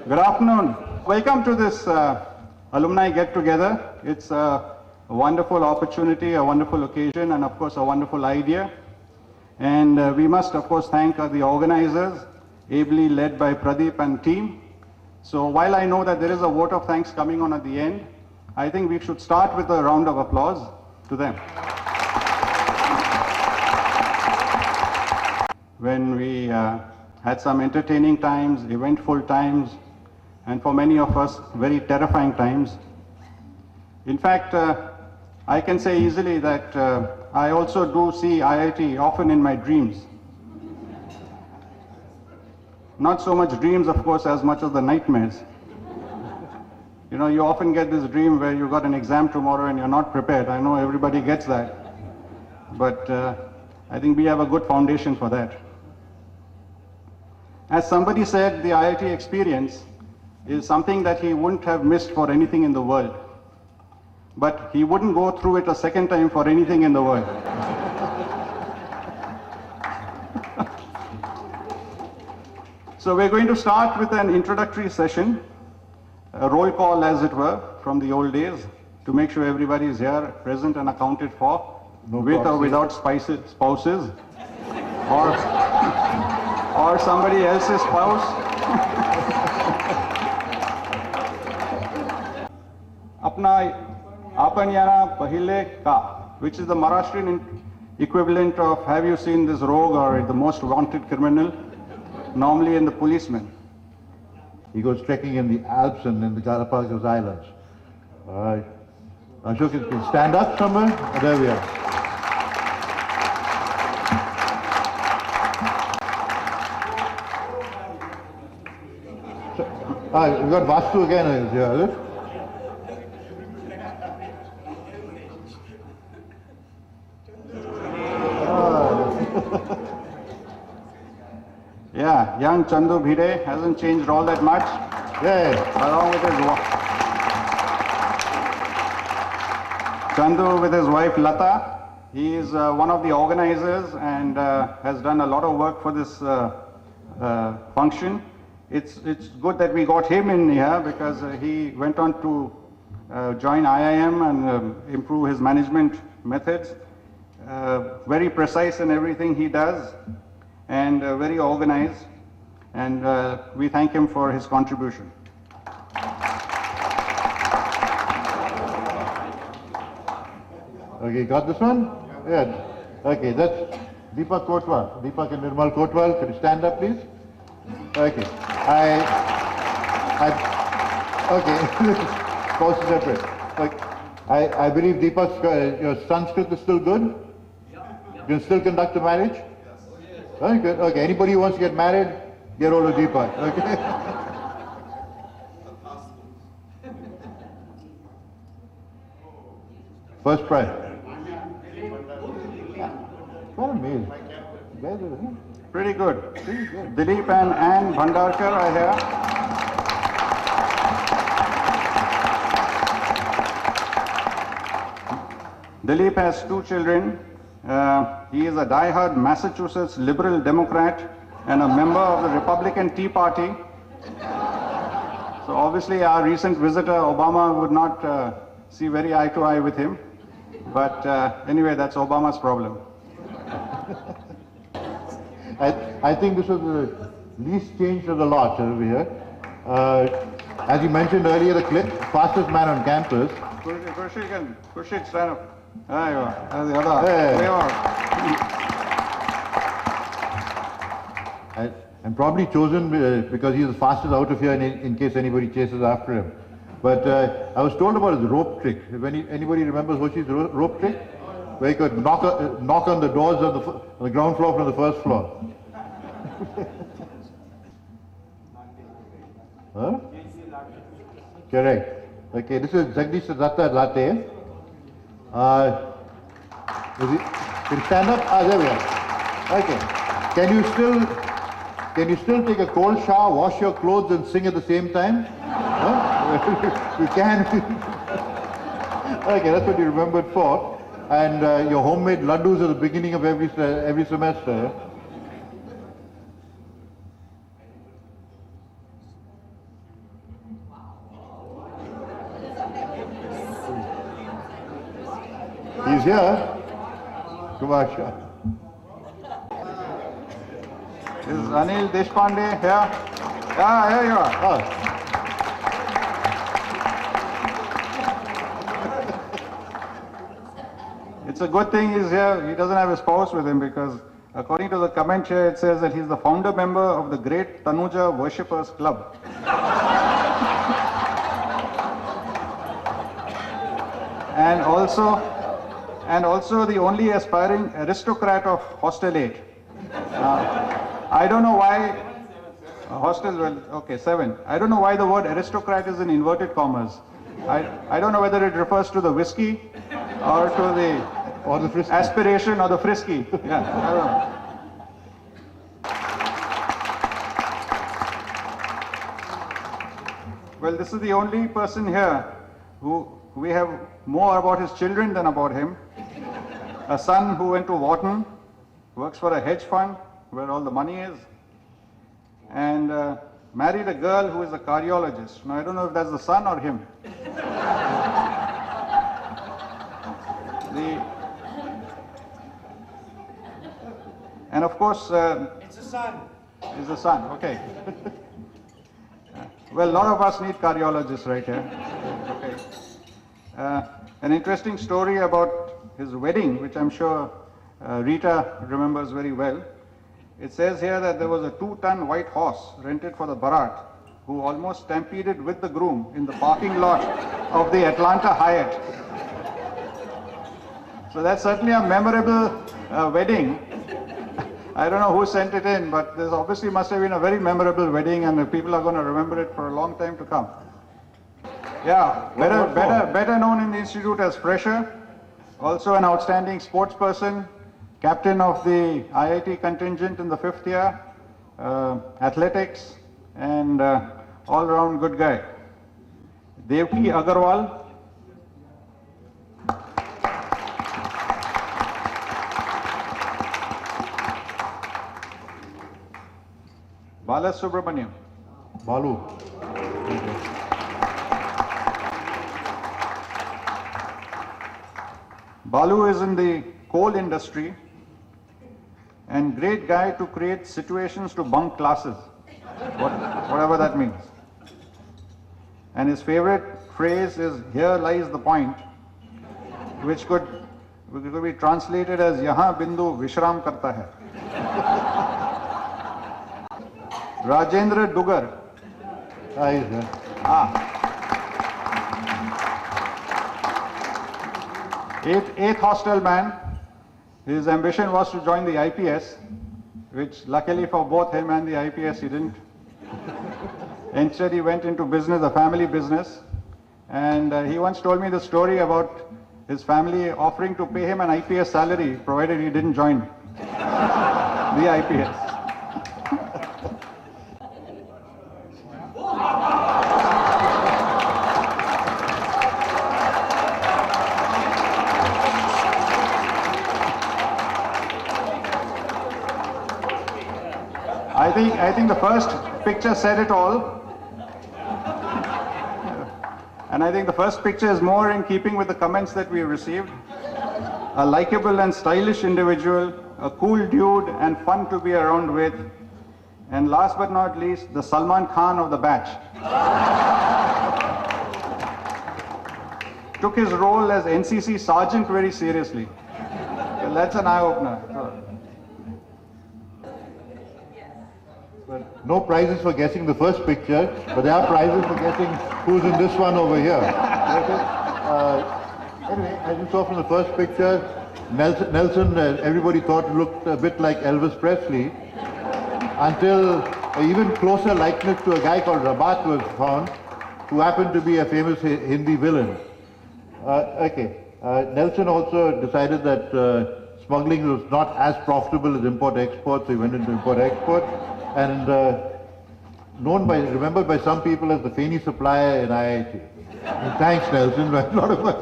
Good afternoon. Welcome to this alumni get-together. It's a wonderful opportunity, a wonderful occasion, and of course a wonderful idea. And we must of course thank the organizers, ably led by Pradeep and team. So while I know that there is a vote of thanks coming on at the end, I think we should start with a round of applause to them. When we had some entertaining times, eventful times, and for many of us, very terrifying times. In fact, I can say easily that I also do see IIT often in my dreams. Not so much dreams, of course, as much as the nightmares. You know, you often get this dream where you got an exam tomorrow and you're not prepared. I know everybody gets that. But I think we have a good foundation for that. As somebody said, the IIT experience is something that he wouldn't have missed for anything in the world. But he wouldn't go through it a second time for anything in the world. So we're going to start with an introductory session, a roll call as it were, from the old days, to make sure everybody is here, present and accounted for, with or without spouses, or somebody else's spouse. Apanyana Pahile Ka, which is the Maharashtrian equivalent of have you seen this rogue or the most wanted criminal, normally in the policeman. He goes trekking in the Alps and in the Galapagos Islands. All right. Ashok, you can stand up somewhere? Oh, there we are. So, we got Vastu again here, is it? Yeah, young Chandu Bhide hasn't changed all that much. Yeah. Along with his Chandu with his wife Lata. He is one of the organizers and has done a lot of work for this function. It's good that we got him in here because he went on to join IIM and improve his management methods. Very precise in everything he does and very organized, and we thank him for his contribution. Okay, got this one? Yeah. Okay, that's Deepak Kotwal. Deepak and Nirmal Kotwal, could you stand up please? Okay. Okay, pause separate. Okay. I believe Deepak's, your Sanskrit is still good? You can still conduct a marriage? Very good. Okay, anybody who wants to get married, get hold of Deepak. Okay. First prize. What amazing. Pretty good. Dilip and Anne Bhandarkar are here. Dilip has 2 children. He is a die-hard Massachusetts liberal Democrat and a member of the Republican Tea Party. So obviously our recent visitor, Obama, would not see very eye to eye with him. But anyway, that's Obama's problem. I think this was the least changed of the lot over here. As you mentioned earlier, the fastest man on campus. Khurshid, stand up. There you are. There's the other. Hey. I'm probably chosen because he's the fastest out of here in case anybody chases after him. But I was told about his rope trick. If anybody remembers Hoshi's rope trick? Where he could knock on the doors on the ground floor from the first floor. Huh? Correct. Okay, this is Jagdish Datta Latte. Can you stand up? There we are. Okay. Can you still take a cold shower, wash your clothes and sing at the same time? Huh? You can. Okay, that's what you remembered for. And your homemade laddus at the beginning of every semester. He's here. Kumar Shah. Is Anil Deshpande here? Yeah, here you are. Ah, It's a good thing he's here. He doesn't have his spouse with him because according to the comment here, it says that he's the founder member of the Great Tanuja Worshippers Club. and also the only aspiring aristocrat of Hostel 8. I don't know why, hostel, well, okay, 7. I don't know why the word aristocrat is in inverted commas. I don't know whether it refers to the whiskey or to the frisky. aspiration or the frisky. Yeah, I don't know. Well, this is the only person here who we have more about his children than about him. A son who went to Wharton, works for a hedge fund where all the money is, and married a girl who is a cardiologist. Now, I don't know if that's the son or him. And of course, It's a son. is the son, okay. Well, a lot of us need cardiologists right here. Okay. An interesting story about his wedding, which I'm sure Rita remembers very well. It says here that there was a 2-ton white horse rented for the Barat who almost stampeded with the groom in the parking lot of the Atlanta Hyatt. So that's certainly a memorable wedding. I don't know who sent it in, but this obviously must have been a very memorable wedding, and people are going to remember it for a long time to come. Yeah, better known in the institute as Fresher, also an outstanding sports person, captain of the IIT contingent in the 5th year, athletics, and all-round good guy. Devki Agarwal. Bala Subramaniam. Balu. Balu is in the coal industry and great guy to create situations to bunk classes, whatever that means. And his favorite phrase is, "Here lies the point," which could be translated as, "Yahan Bindu Vishram karta hai." Rajendra Dugar. Ah, he's here. Eighth hostel man. His ambition was to join the IPS, which luckily for both him and the IPS he didn't. Instead he went into business, a family business, and he once told me the story about his family offering to pay him an IPS salary provided he didn't join the IPS. I think the first picture said it all. And I think the first picture is more in keeping with the comments that we received. A likable and stylish individual, a cool dude and fun to be around with. And last but not least, the Salman Khan of the batch. Took his role as NCC sergeant very seriously. Well, that's an eye-opener. No prizes for guessing the first picture, but there are prizes for guessing who's in this one over here. Anyway, as you saw from the first picture, Nelson, everybody thought looked a bit like Elvis Presley, until an even closer likeness to a guy called Rabat was found, who happened to be a famous Hindi villain. Nelson also decided that smuggling was not as profitable as import-export, so he went into import-export. And remembered by some people as the Feni supplier in IIT. And thanks, Nelson. A lot of us